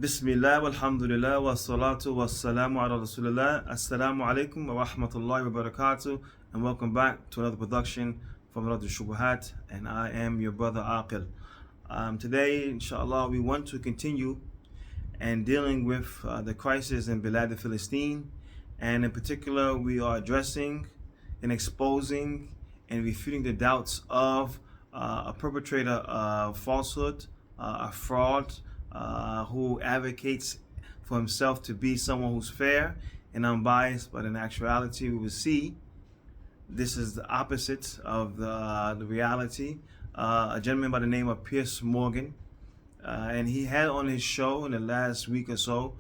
Bismillah, walhamdulillah, wa salatu wa salamu ala rasulillah. Assalamu alaikum wa rahmatullahi wa barakatuh. And welcome back to another production from Rad al-Shubuhat. And I am your brother Aqil. Today, inshallah, we want to continue and dealing with the crisis in Bilad al-Philistine. And in particular, we are addressing and exposing and refuting the doubts of a perpetrator of falsehood, a fraud, who advocates for himself to be someone who's fair and unbiased, but in actuality, we will see this is the opposite of the reality. A gentleman by the name of Piers Morgan, and he had on his show in the last week or so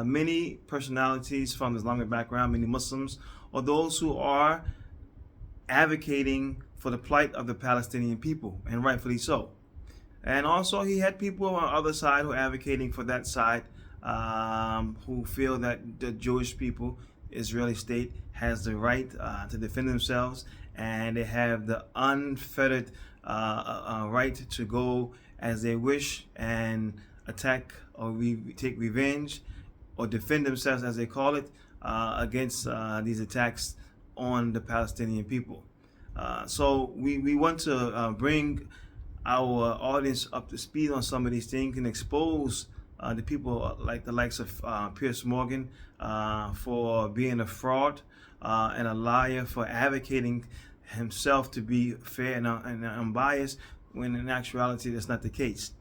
many personalities from Islamic background, many Muslims, or those who are advocating for the plight of the Palestinian people, and rightfully so. And also, he had people on the other side who are advocating for that side, who feel that the Jewish people, Israeli state, has the right to defend themselves, and they have the unfettered right to go as they wish and attack or take revenge or defend themselves, as they call it, against these attacks on the Palestinian people. So we want to bring our audience up to speed on some of these things and expose the people like the likes of Piers Morgan for being a fraud and a liar, for advocating himself to be fair and unbiased, when in actuality that's not the case.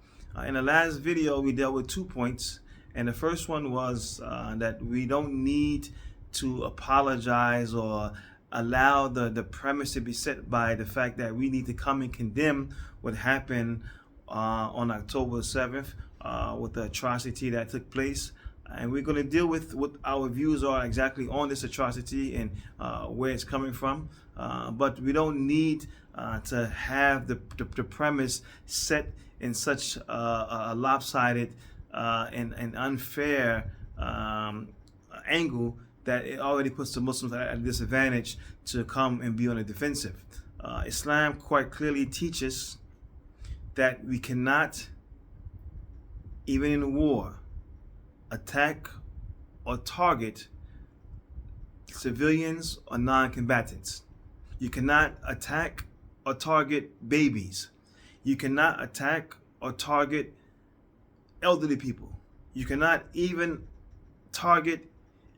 In the last video, we dealt with 2 points, and the first one was that we don't need to apologize or allow the premise to be set by the fact that we need to come and condemn what happened on October 7th with the atrocity that took place. And we're going to deal with what our views are exactly on this atrocity and where it's coming from. But we don't need to have the premise set in such a lopsided and unfair angle that it already puts the Muslims at a disadvantage to come and be on the defensive. Islam quite clearly teaches that we cannot, even in war, attack or target civilians or non-combatants. You cannot attack or target babies. You cannot attack or target elderly people. You cannot even target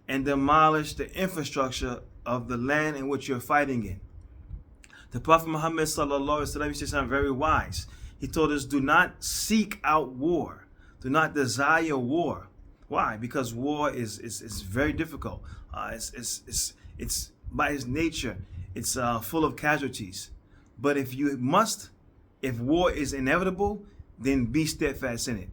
and demolish the infrastructure of the land in which you're fighting in. The Prophet Muhammad sallallahu alaihi wasallam used to sound very wise. He told us, do not seek out war. Do not desire war. Why? Because war is very difficult. It's by its nature, it's full of casualties. But if war is inevitable, then be steadfast in it.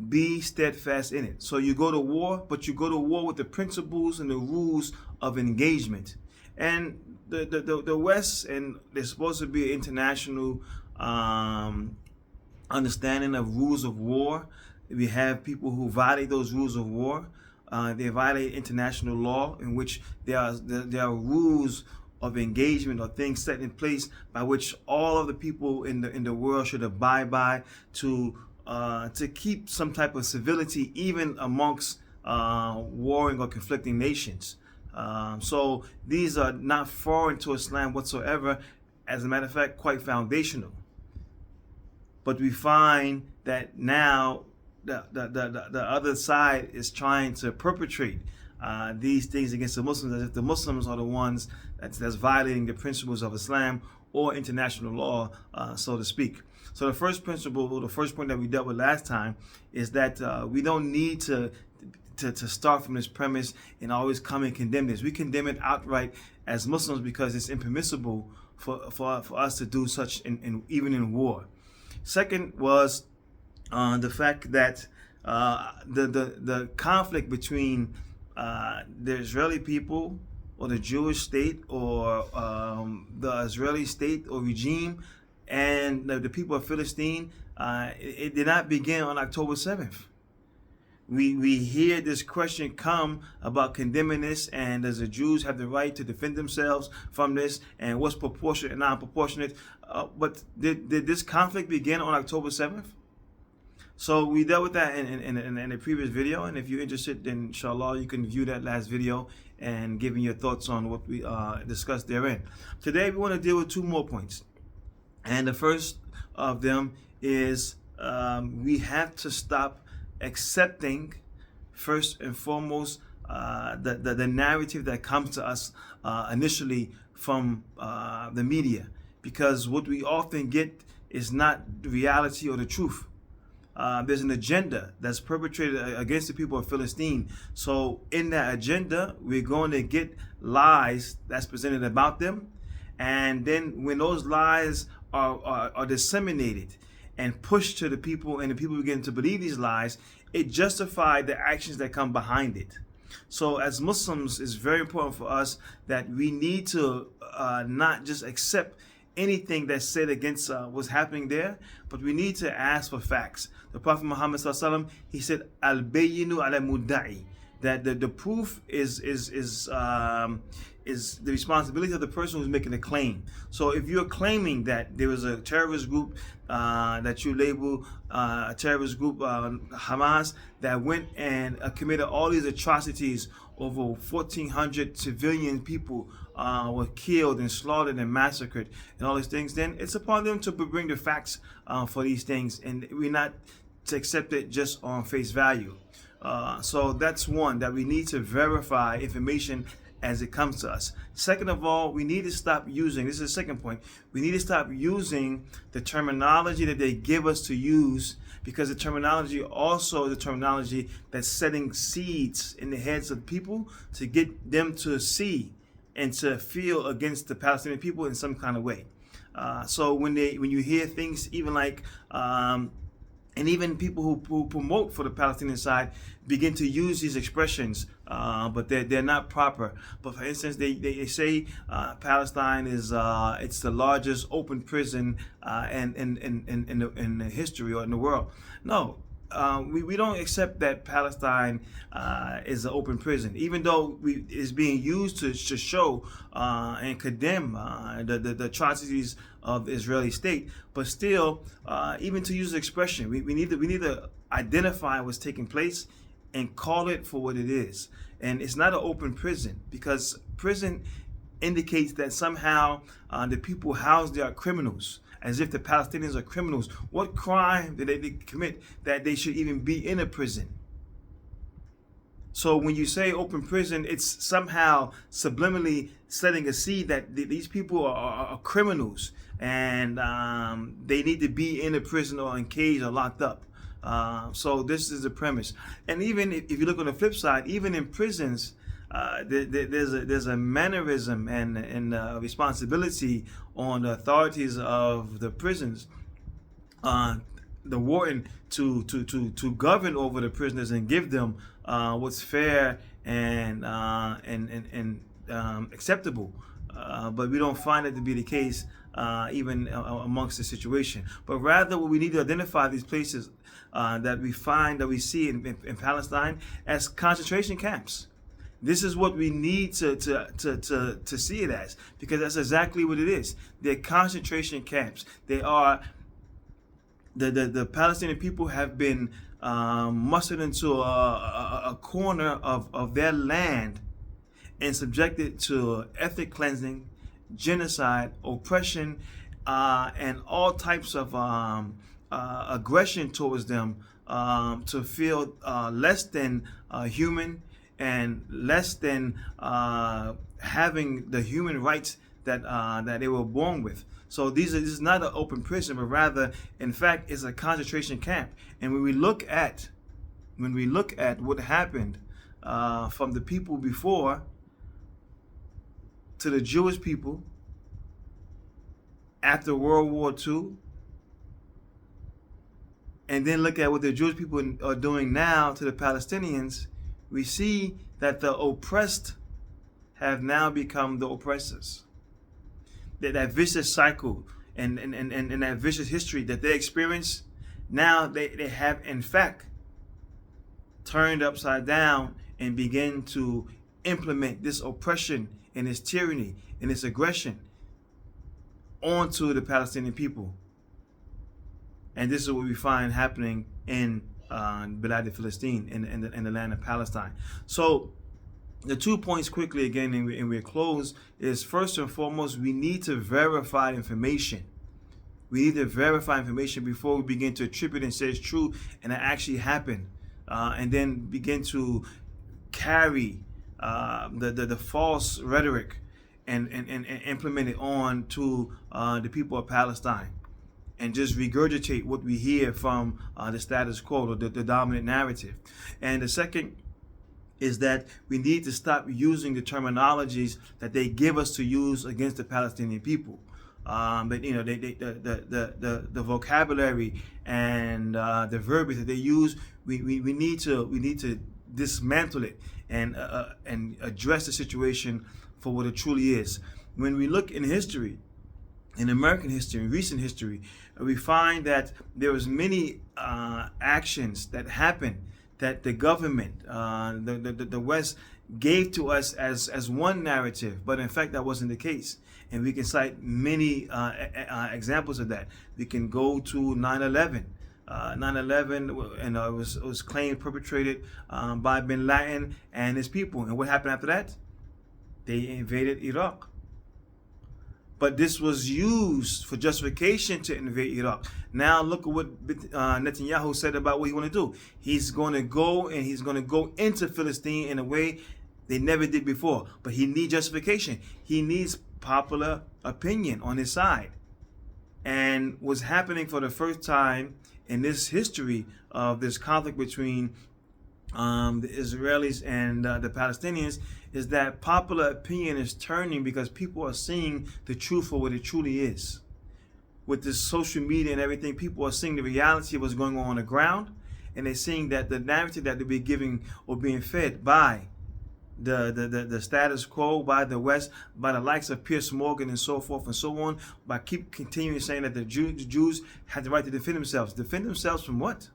Be steadfast in it. So you go to war, but you go to war with the principles and the rules of engagement. And the West, and there's supposed to be an international understanding of rules of war. We have people who violate those rules of war. They violate international law, in which there are rules of engagement or things set in place by which all of the people in the world should abide by to keep some type of civility even amongst warring or conflicting nations. So these are not foreign to Islam whatsoever. As a matter of fact, quite foundational. But we find that now the other side is trying to perpetrate these things against the Muslims, as if the Muslims are the ones that's violating the principles of Islam or international law, so to speak. So the first principle, or the first point that we dealt with last time, is that we don't need to start from this premise and always come and condemn this. We condemn it outright as Muslims because it's impermissible for us to do such even in war. Second was the fact that the conflict between the Israeli people or the Jewish state or the Israeli state or regime and the people of Philistine, it did not begin on October 7th. We hear this question come about condemning this, and does the Jews have the right to defend themselves from this, and what's proportionate and non-proportionate? But did this conflict begin on October 7th? So we dealt with that in a previous video, and if you're interested, then inshallah you can view that last video and give me your thoughts on what we discussed therein. Today we want to deal with two more points, and the first of them is we have to stop accepting, first and foremost, the narrative that comes to us initially from the media, because what we often get is not the reality or the truth. There's an agenda that's perpetrated against the people of Philistine. So in that agenda, we're going to get lies that's presented about them. And then when those lies are disseminated and pushed to the people, and the people begin to believe these lies, it justifies the actions that come behind it. So as Muslims, it's very important for us that we need to not just accept anything that's said against what's happening there, but we need to ask for facts. The Prophet Muhammad ﷺ, he said, "Al-bayyinu ala mudda'i," that the proof is the responsibility of the person who's making a claim. So if you're claiming that there was a terrorist group that you label a terrorist group, Hamas, that went and committed all these atrocities, over 1,400 civilian people were killed and slaughtered and massacred and all these things, then it's upon them to bring the facts for these things, and we're not to accept it just on face value. So that's one, that we need to verify information as it comes to us. Second of all, we need to stop using, this is the second point, we need to stop using the terminology that they give us to use, because the terminology also is the terminology that's setting seeds in the heads of people to get them to see and to feel against the Palestinian people in some kind of way. So when you hear things even like and even people who promote for the Palestinian side begin to use these expressions, but they're not proper. But for instance, they say Palestine is it's the largest open prison in the history or in the world. No. We don't accept that Palestine is an open prison, even though it's being used to show and condemn the atrocities of the Israeli state. But still, even to use the expression, we need to identify what's taking place and call it for what it is. And it's not an open prison, because prison indicates that somehow the people housed there are criminals, as if the Palestinians are criminals. What crime did they commit that they should even be in a prison? So when you say open prison, it's somehow subliminally setting a seed that these people are criminals, and they need to be in a prison or in cage or locked up. So this is the premise. And even if you look on the flip side, even in prisons, there's a mannerism and responsibility on the authorities of the prisons, the warden, to govern over the prisoners and give them what's fair and acceptable. But we don't find it to be the case even amongst the situation. But rather, what we need to identify these places that we see in Palestine as concentration camps. This is what we need to see it as, because that's exactly what it is. They're concentration camps. They are the Palestinian people have been mustered into a corner of their land and subjected to ethnic cleansing, genocide, oppression, and all types of aggression towards them, to feel less than human and less than having the human rights that they were born with. So this is not an open prison, but rather, in fact, it's a concentration camp. And when we look at what happened from the people before to the Jewish people after World War II, and then look at what the Jewish people are doing now to the Palestinians, we see that the oppressed have now become the oppressors. That vicious cycle and that vicious history that they experience, now they have in fact turned upside down and begin to implement this oppression and this tyranny and this aggression onto the Palestinian people. And this is what we find happening in Bilad Philistine, in the land of Palestine. So the 2 points quickly again, and we're close, is first and foremost, we need to verify information. We need to verify information before we begin to attribute and say it's true and it actually happened, and then begin to carry the false rhetoric and implement it on to the people of Palestine, and just regurgitate what we hear from the status quo, or the dominant narrative. And the second is that we need to stop using the terminologies that they give us to use against the Palestinian people. But you know, the vocabulary and the verbiage that they use, we need to dismantle it and address the situation for what it truly is. When we look in history, in American history, in recent history, we find that there was many actions that happened that the government, the West, gave to us as one narrative, but in fact that wasn't the case. And we can cite many examples of that. We can go to 9/11. 9/11, and it was claimed perpetrated by Bin Laden and his people. And what happened after that? They invaded Iraq. But this was used for justification to invade Iraq. Now look at what Netanyahu said about what he want to do. He's going to go into Philistine in a way they never did before. But he needs justification. He needs popular opinion on his side. And what's happening for the first time in this history of this conflict between the Israelis and the Palestinians is that popular opinion is turning, because people are seeing the truth for what it truly is. With this social media and everything, people are seeing the reality of what's going on the ground, and they're seeing that the narrative that they're being giving or being fed by the status quo, by the West, by the likes of Piers Morgan and so forth and so on, by continuing saying that the Jews have the right to defend themselves. Defend themselves from what?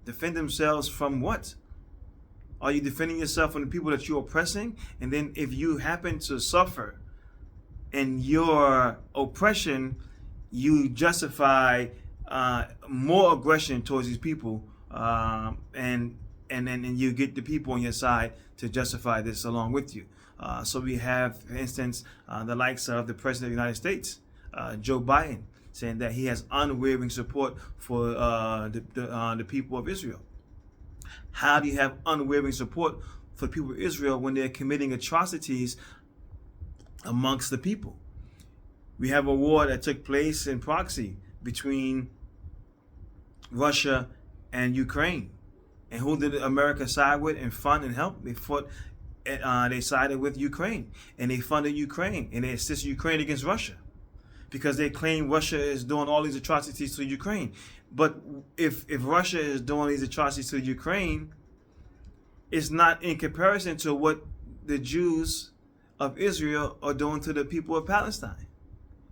Defend themselves from what? Are you defending yourself from the people that you're oppressing? And then if you happen to suffer in your oppression, you justify more aggression towards these people, and you get the people on your side to justify this along with you. So we have, for instance, the likes of the President of the United States, Joe Biden, saying that he has unwavering support for the people of Israel. How do you have unwavering support for the people of Israel when they're committing atrocities amongst the people? We have a war that took place in proxy between Russia and Ukraine. And who did America side with and fund and help? They sided with Ukraine, and they funded Ukraine, and they assisted Ukraine against Russia, because they claim Russia is doing all these atrocities to Ukraine. But if Russia is doing these atrocities to Ukraine, it's not in comparison to what the Jews of Israel are doing to the people of Palestine.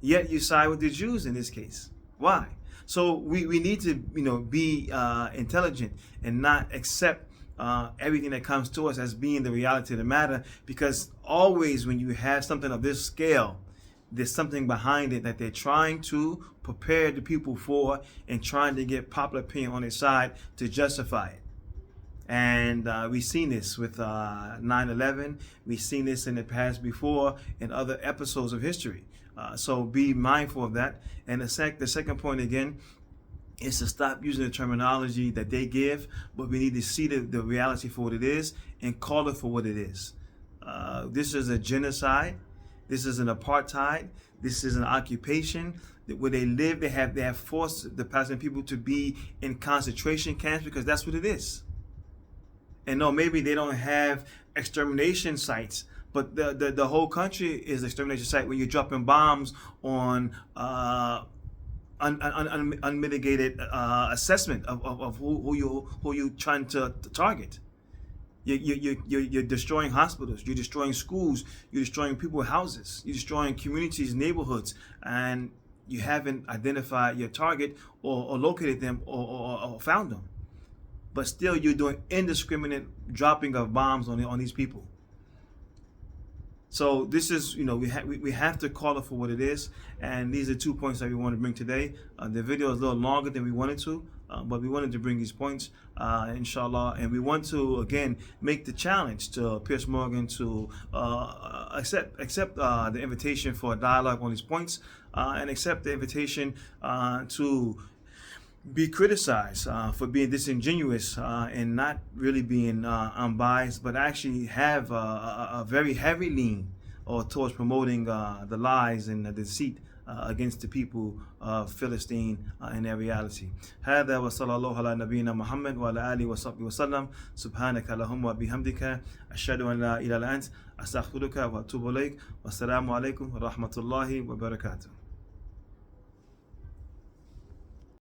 Yet you side with the Jews in this case. Why? So we need to be intelligent and not accept everything that comes to us as being the reality of the matter, because always when you have something of this scale, there's something behind it that they're trying to prepare the people for, and trying to get popular opinion on their side to justify it. And we've seen this with 9/11. We've seen this in the past before in other episodes of history. So be mindful of that. And the second point again is to stop using the terminology that they give, but we need to see the reality for what it is and call it for what it is. This is a genocide. This is an apartheid. This is an occupation. Where they live, they have forced the Palestinian people to be in concentration camps, because that's what it is. And no, maybe they don't have extermination sites, but the whole country is an extermination site where you're dropping bombs on unmitigated assessment of who you're trying to target. You're destroying hospitals, you're destroying schools, you're destroying people's houses, you're destroying communities, neighborhoods, and you haven't identified your target or located them or found them. But still you're doing indiscriminate dropping of bombs on these people. So this is, we have to call it for what it is. And these are 2 points that we want to bring today. The video is a little longer than we wanted to, but we wanted to bring these points, inshallah, and we want to again make the challenge to Piers Morgan to accept the invitation for a dialogue on these points, and accept the invitation to be criticized for being disingenuous and not really being unbiased, but actually have a very heavy lean or towards promoting the lies and the deceit against the people of Philistine in their reality. هذا وصلى الله على نبينا محمد وعلى آله وصحبه وسلم. سبحانك اللهم وبحمدك أشهد أن لا إله إلا أنت أستغفرك وأتوب إليك. والسلام عليكم ورحمة الله وبركاته.